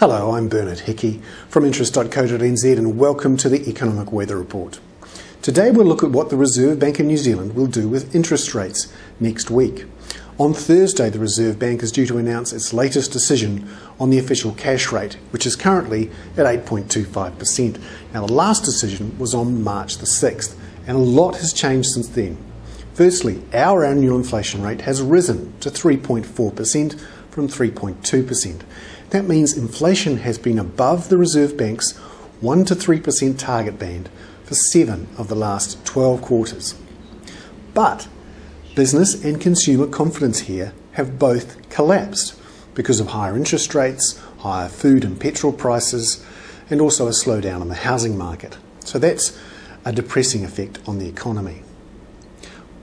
Hello, I'm Bernard Hickey from interest.co.nz and welcome to the Economic Weather Report. Today we'll look at what the Reserve Bank of New Zealand will do with interest rates next week. On Thursday, the Reserve Bank is due to announce its latest decision on the official cash rate, which is currently at 8.25%. Now, the last decision was on March the 6th, and a lot has changed since then. Firstly, our annual inflation rate has risen to 3.4% from 3.2%. That means inflation has been above the Reserve Bank's 1 to 3% target band for 7 of the last 12 quarters. But business and consumer confidence here have both collapsed because of higher interest rates, higher food and petrol prices, and also a slowdown in the housing market. So that's a depressing effect on the economy.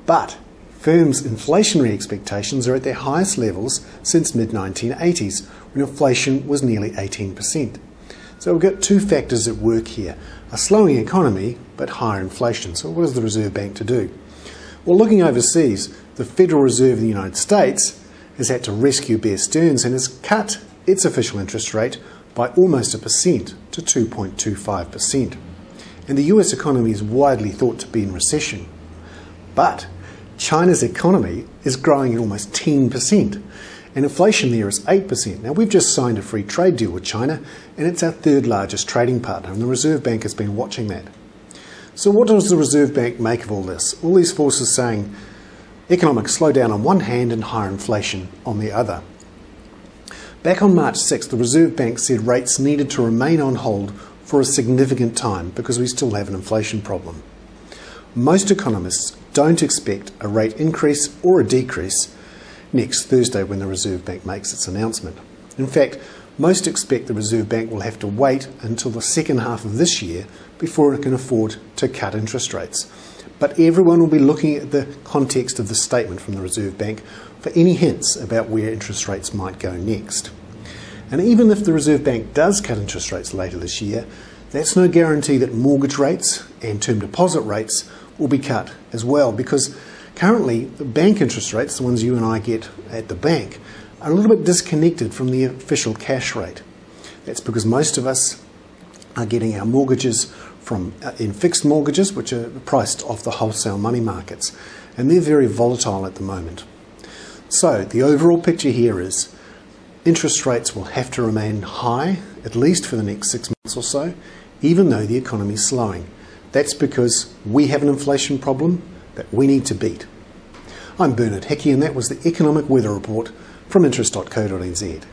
But firms' inflationary expectations are at their highest levels since mid-1980s, when inflation was nearly 18%. So we've got two factors at work here: a slowing economy, but higher inflation. So what is the Reserve Bank to do? Well, looking overseas, the Federal Reserve of the United States has had to rescue Bear Stearns and has cut its official interest rate by almost 1% to 2.25%. And the US economy is widely thought to be in recession. But China's economy is growing at almost 10%, and inflation there is 8%. Now, we've just signed a free trade deal with China, and it's our third largest trading partner, and the Reserve Bank has been watching that. So what does the Reserve Bank make of all this? All these forces saying economic slowdown on one hand and higher inflation on the other. Back on March 6th, the Reserve Bank said rates needed to remain on hold for a significant time because we still have an inflation problem. Most economists don't expect a rate increase or a decrease next Thursday when the Reserve Bank makes its announcement. In fact, most expect the Reserve Bank will have to wait until the second half of this year before it can afford to cut interest rates. But everyone will be looking at the context of the statement from the Reserve Bank for any hints about where interest rates might go next. And even if the Reserve Bank does cut interest rates later this year, that's no guarantee that mortgage rates and term deposit rates will be cut as well, because currently the bank interest rates, the ones you and I get at the bank, are a little bit disconnected from the official cash rate. That's because most of us are getting our mortgages from in fixed mortgages, which are priced off the wholesale money markets, and they're very volatile at the moment. So the overall picture here is interest rates will have to remain high, at least for the next 6 months or so, even though the economy is slowing. That's because we have an inflation problem that we need to beat. I'm Bernard Hickey, and that was the Economic Weather Report from interest.co.nz.